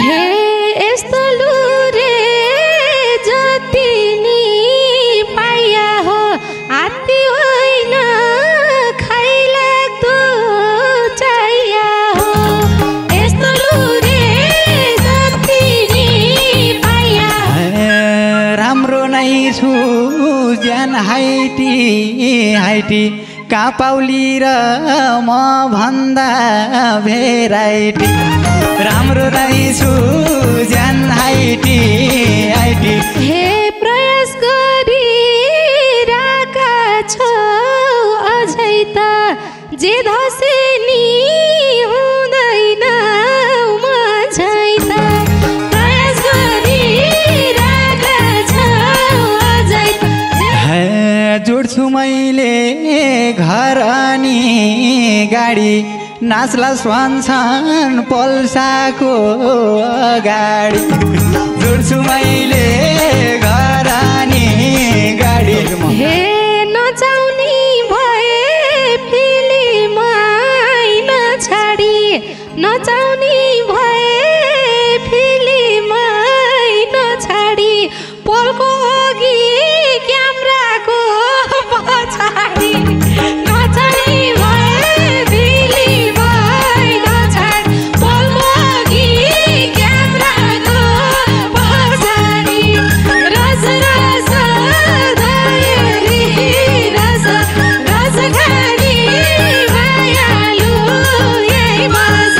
हे यस्तो लुरे जति नि पाइया हो हात्ती होइन खाइलाग्दो चाहिया हो यस्तो लुरे जति नि पाइया राम्रो नै छु ज्यान हाइटी कापाउली र म भन्दा भेराइटी राम्रो नै छु ज्यान हाइटी हे प्रयास गरिरहेका छौ अझै त जे धसे नि हुँदैन मझै त प्रयास गरिरहेका छौ अझै त जोड्छु मैले घर अनि गाडी नाच्ला स्वान्छन् पल्साको अगाडि जोड्छु मैले घर अनि गाडी हे नचाउने भए फिल्ममै नछाडी नचाउने भए फिल्ममै नछाडी पोलको अघि क्यामेराको पछाडि नचाउने भए फिल्ममै नछाडी पोलको अघि क्यामेराको पछाडि रस रस दयरी रस रस खानी मायालु यही बस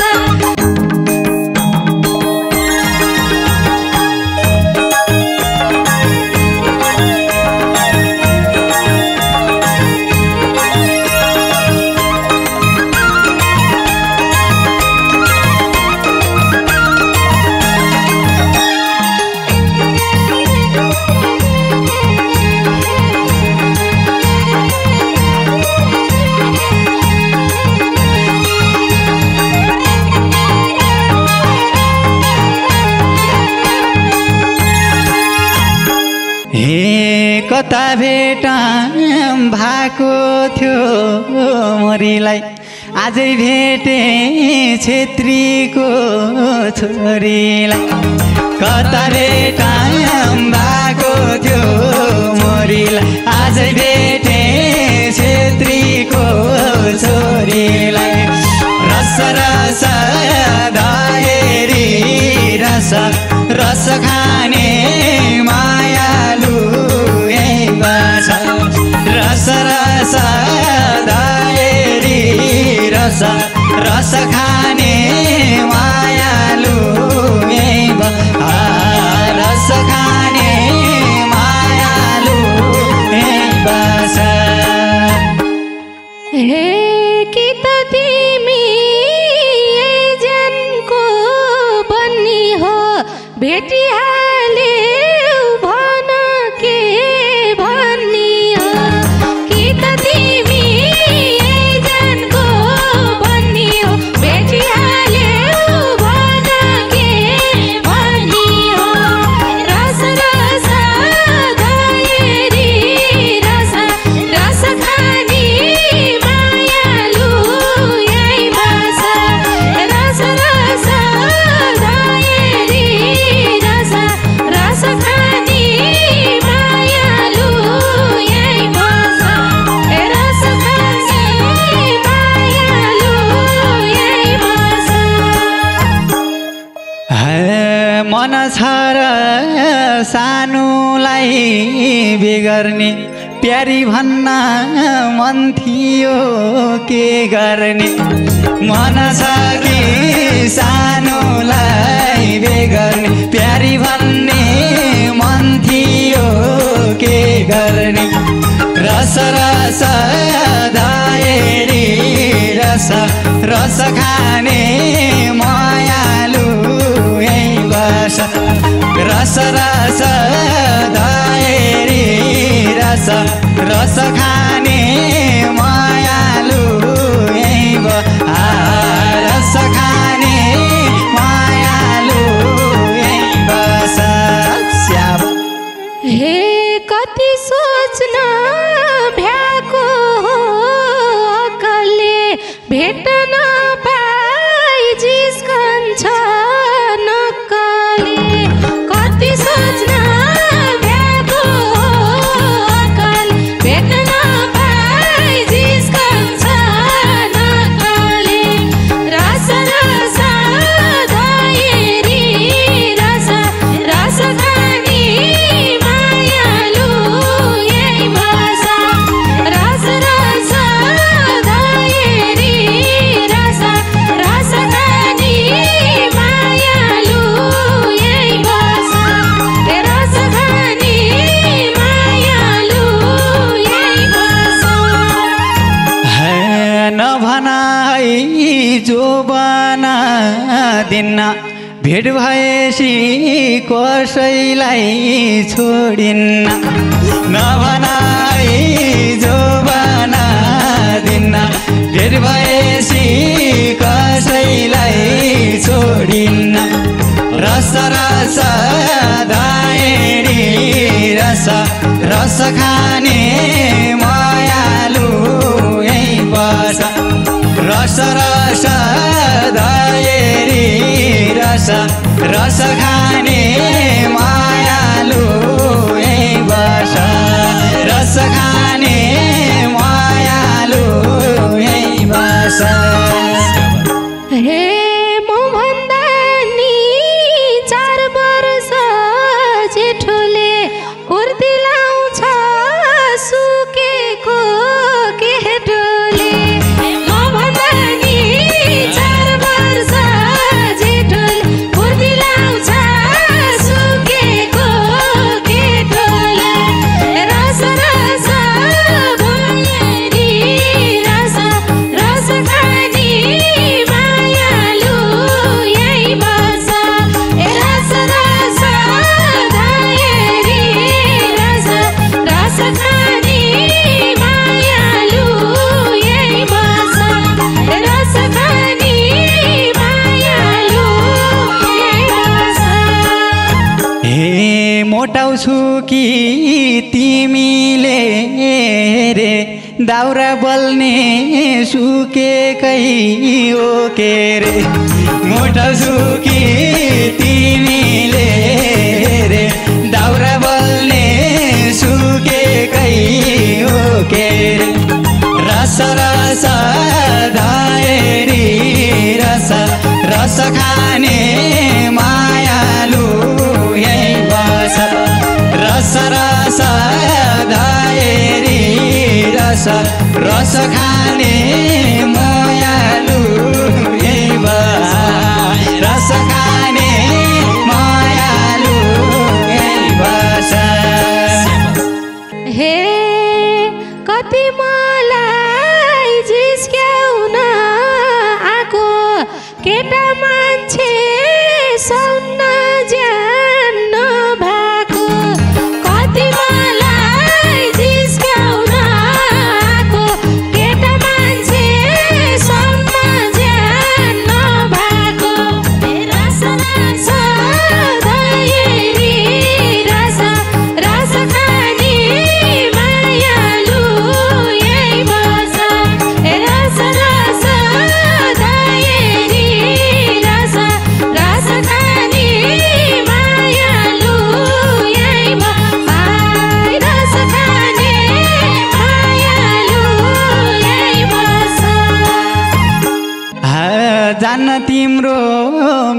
कता भेट भएको थियो मरीलाई आजै भेटे छेत्रीको छोरीलाई कता भेट भएको थियो मरीलाई आजै भेटे छेत्रीको छोरीलाई रस रस दयरी रस रस खाने मायालु रस रस दयरी रस रस खाने मायालु रस खाने मायालु बस हे कि त तिमी एजेन्टको बन्नी हो भेटिहाल्यौ भन के भन्नी हो कि त तिमी एजेन्टको बन्नी हो भेटिहाल्यौ भन के भन्नी हो रस रस दयरी रस रस खानी मायालु यही बस रस रस दयरी रस रस खानी मायालु यही बस रस खानी मायालु यही बस मन छ र सानोलाई बिगर्ने प्यारी भन्न मन थियो के गर्ने मन छ कि सानोलाई बिगर्ने प्यारी भन्ने मन थियो के गर्ने रस रस दयरी रस रस खाने मायालु यही बस रस रस दयरी रस रस खाने मायालु यही रस खाने मायालु यही बस हे कति सोच्न भ्याएको हो अकलले भेट्न दिन्न भेट भएपछि कसैलाई छोडिन्न नभनाई जो बना दिन्न भेट भएपछि कसैलाई छोडिन्न रस रस दाएरी रस रस खाने मायालु यही बस रस रस दाएरी रस रस खाने मायालु यही बस रस खाने मायालु यही बस मोटाउँछु कि तिमीले रे दाउरा बल्ने सुकेकै हो के रे मोटाउँछु कि तिमीले रे दाउरा बल्ने सुकेकै हो के रे रस रस दाएरी रस रस खाने मायालु यही बस रस रस दाएरी रस रस खाने मायालु यही बस रस खाने मायालु यही बस हे कति मलाई जिस्क्याउन आको केटा मान्छे सुन्न जान्न भएको कति मलाई जिस्क्याउन आको केटा मान्छे सुन्न जान्न भएको रस रस दाएरी रस रस खाने मायालु यही बस रस रस दाएरी रस रस खाने मायालु यही बस रस खाने मायालु यही बस जान्न तिम्रो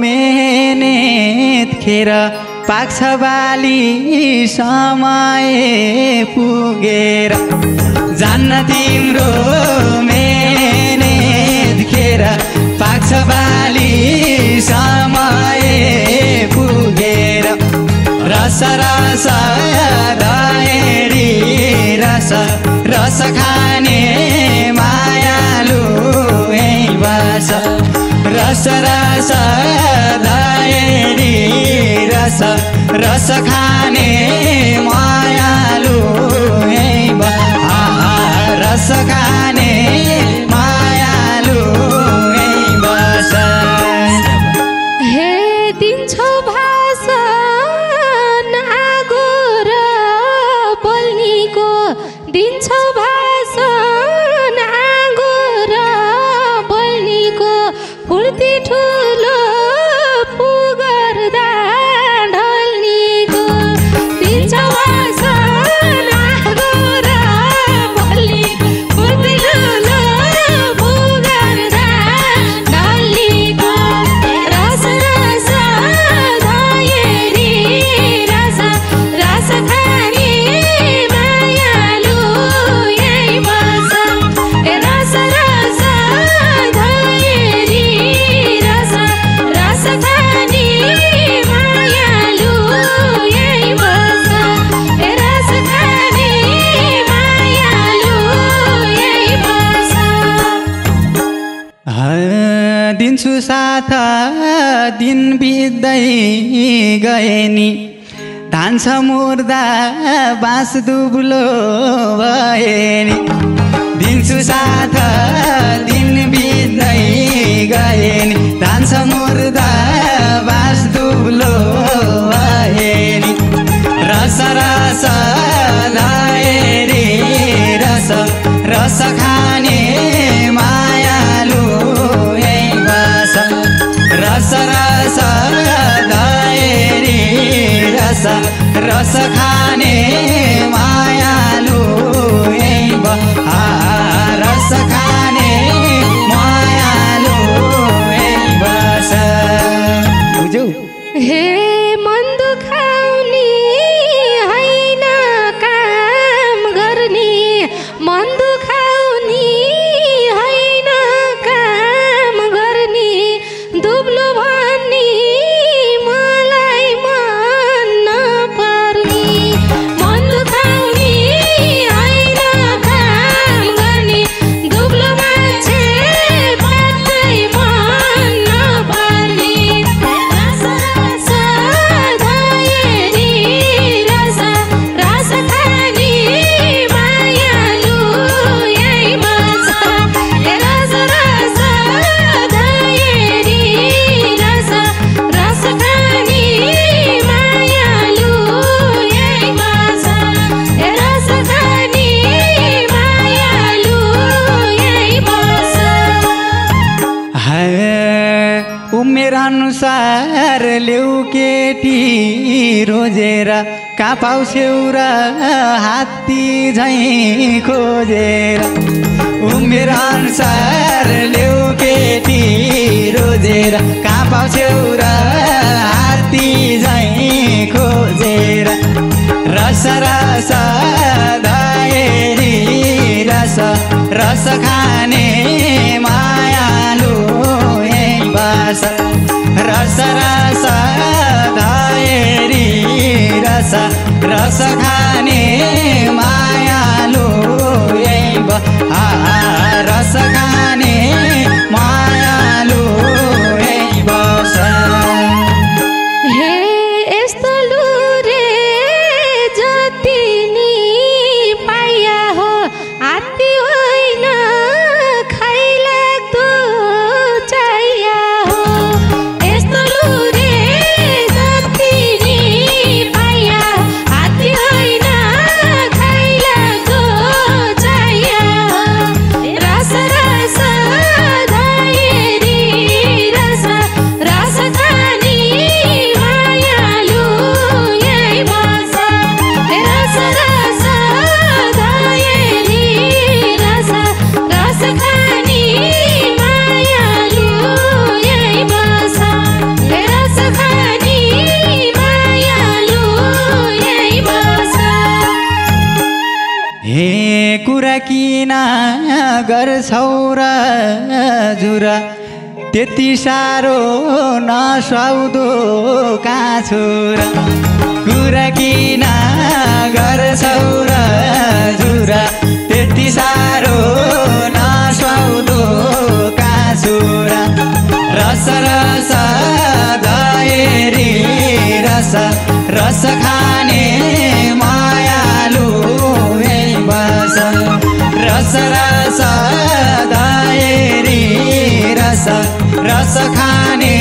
मेहनत खेर पाक्छ बाली समय पुगेर जान्न तिम्रो मेहनत खेर पाक्छ बाली समय पुगेर रस रस दाएरी रस रस खाने मायालु यही बस रस रस दाएरी रस रस खाने मायालु यही बस रस खाने मायालु यही बस हे दिन्छौ भाषण आगो र बोल्नीको दिन्छौ भाषण आगो र बोल्नीको फुर्ती ठुलो पुगर्दा ढल्नीको दिन्छौ भाषण आगो र बोल्नीको फुर्ती ठुलो पुगर्दा ढल्नीको रस रस दाएरी रस रस खाने मायालु साथ दिन बित्दै गए नि धान छ मुर्दा बाँस दुब्लो भए नि दिन्छु साथ दिन बित्दै गए नि धान छ मुर्दा बाँस दुब्लो भए नि रस रस लाएरी रस रस खाने मायालु यही बस रस रस लाएरी रस रस खाने मायालु यही रस खाने मायालु यही बस बुझ्यौ हे मन दुखाउने हैन काम गर्ने मन दुखाउने हैन काम गर्ने दुब्लो भन्ने मलाई मन नपर्ने मन दुखाउने हैन काम गर्ने दुब्लो मान्छे पत्तै मन नपर्ने रस रस धाएरी रस रस खाने मायालु यही बस रस रस धाएरी रस रस खाने मायालु यही बस रस खाने मायालु यही बस उमेर अनुसार ल्याउ केटी रोजेर कहाँ पाउँछौ र हात्ती झैँ खोजेर उमेर अनुसार ल्याउ केटी रोजेर कहाँ पाउँछौ र हात्ती झैँ खोजेर रस रस दाएरी रस रस खाने मायालु यही बस रस रस दाएरी रस रस खाने मायालु यही रस खाने मायालु यही बस हे यस्तो लुरे जति नि पाइया हो हात्ती होइन खाइलाग्दो चाहिया हो यस्तो लुरे जति नि पाइया हात्ती होइन खाइलाग्दो चाहिया हो रस रस धाएरी रस रस खाने मायालु यही बस रस रस धाएरी रस रस खाने मायालु यही बस रस खाने मायालु यही बस हे कुरा किन गर्छौ र जुरा त्यति साह्रो नसुहाउँदो कहाँ छु र कुरा किन गर्छौ र जुरा त्यति साह्रो नसुहाउँदो कहाँ छु र रस रस दाएरी रस रस खाने मायालु यही बस रस रस दाएरी रस रस खाने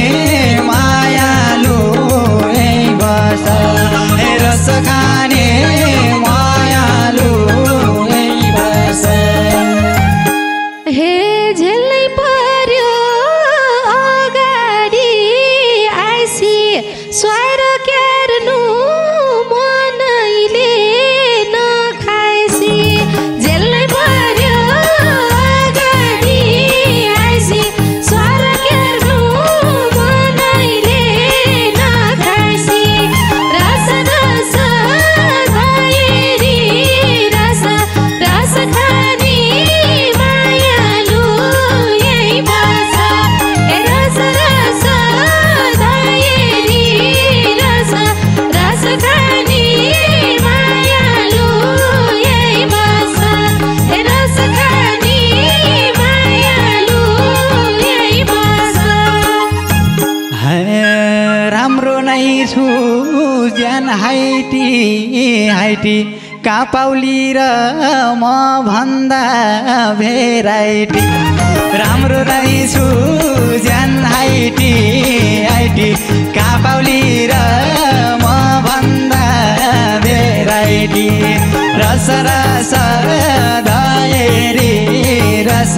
मायालु यही बस रस खाने मायालु यही बस हे झेल्नै पर्यो अगाडि आइसी स्वाएर क्यार्नु रहेछु ज्यान हाइटी हाइटी कापाउली र म भन्दा भेराइटी राम्रो रहेछु ज्यान हाइटी हाइटी कापाउली र म भन्दा भेराइटी रस रस धएरी रस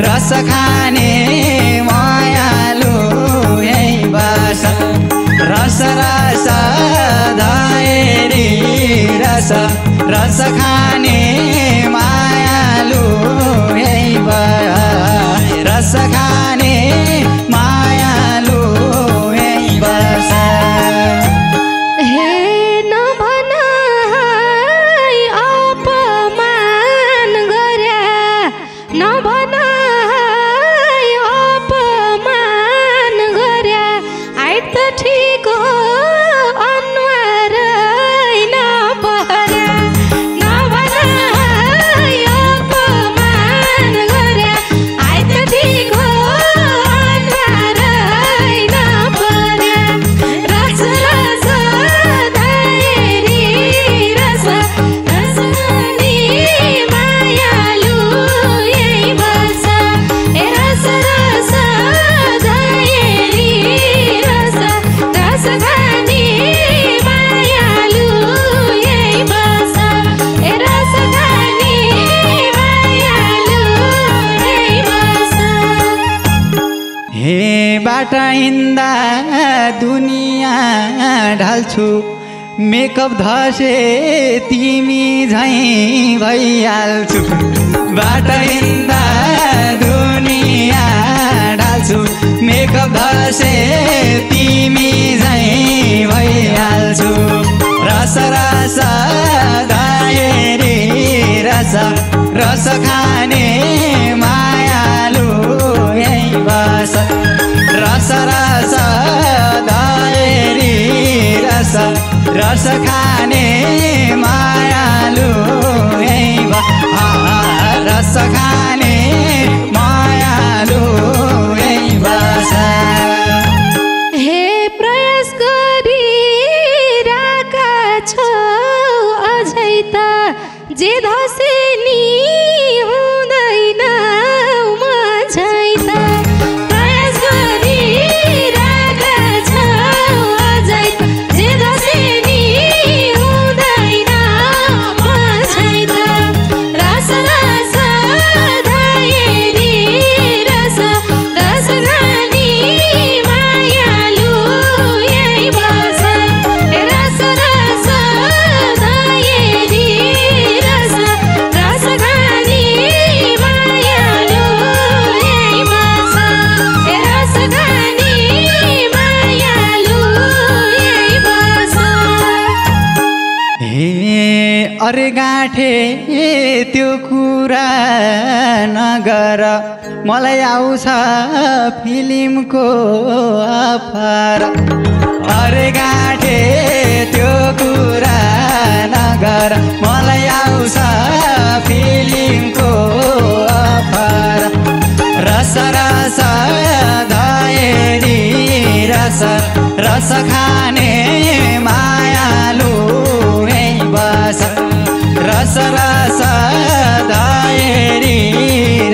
रस खाने मायालु यही बस रस रस धएरी रस रस खाने मायालु यही बस रस खाने मायालु यही बस हे नभन है अपमान गर्या नभन है अपमान गर्या आइ त ठिक हो अनुहार नपर्या नभन है अपमान गर्या आइ त ठिक हो अनुहार नपर्या रस रस धएरी रस रस खाने मायालु यही बस ए रस रस धएरी रस रस खाने मायालु यही बस ए रस खाने मायालु यही बस हे बाटा हिँड्दा दुनियाँ ढल्छु मेकअप धसे तिमी झैँ भइहाल्छु बाटा हिँड्दा दुनियाँ ढल्छु मेकअप धसे तिमी झैँ भइहाल्छु रस रस धएरी रस रस खाने मायालु यही बस रस रस धएरी रस रस खाने मायालु यही बस रस खाने मायालु यही बस हे प्रयास गरिरहेका छौ अझै त जे धसे नि हुँदैन म झै त प्रयास गरिरहेका छौ अझै त जे धसे नि हुँदैन म झै त रस रस धएरी रस रस खाने मायालु यही बस रस रस धएरी रस रस खाने मायालु यही बस रस खाने मायालु यही बस हे अरे गाँठे त्यो कुरा नगर मलाई आउँछ फिल्मको अफर अरे गाँठे त्यो कुरा नगर मलाई आउँछ फिल्मको अफर रस रस धएरी रस रस खाने मायालु यही बस रस रस धएरी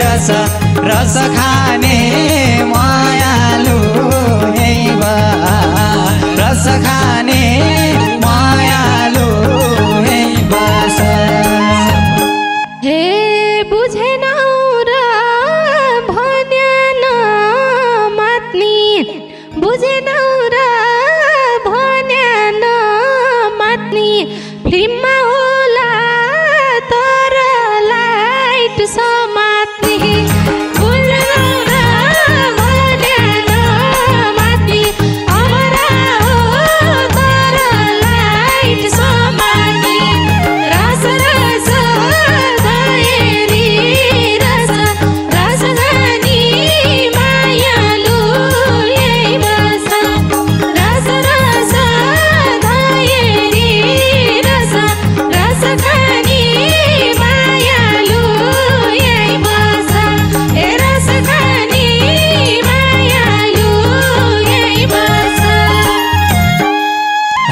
रस रस खाने मायालु यही बस रस खाने मायालु यही बस हे बुझेनौ र भन्या नमात्नी बुझेनौ र भन्या नमात्नी फिल्ममा होला तर लाइट समात्ने बुझेनौ र भन्या नमात्नी अमरा हो तर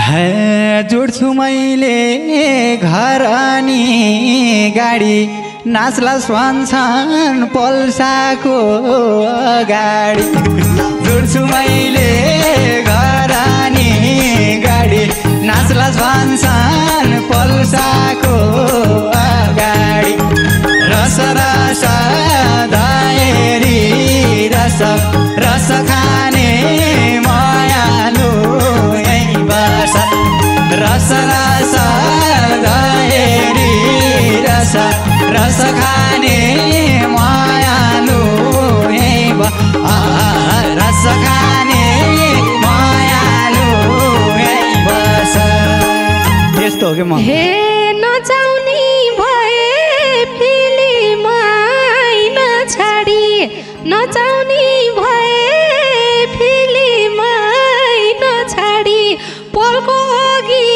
जोड्छु मैले घर अनि गाडी नाच्ला स्वान्छन् पल्साको अगाडि जोड्छु मैले घर अनि गाडी नाच्ला स्वान्छन् पल्साको अगाडि रस रस दाएरी रस रस खाने मायालु यही बस रस रस दाएरी रस रस खाने मायालु यही रस खाने मायालु यही बस यस्तो हो कि म हे नचाउने भए फिल्ममै नछाडी नचाउने भए फिल्ममै नछाडी पलको अघि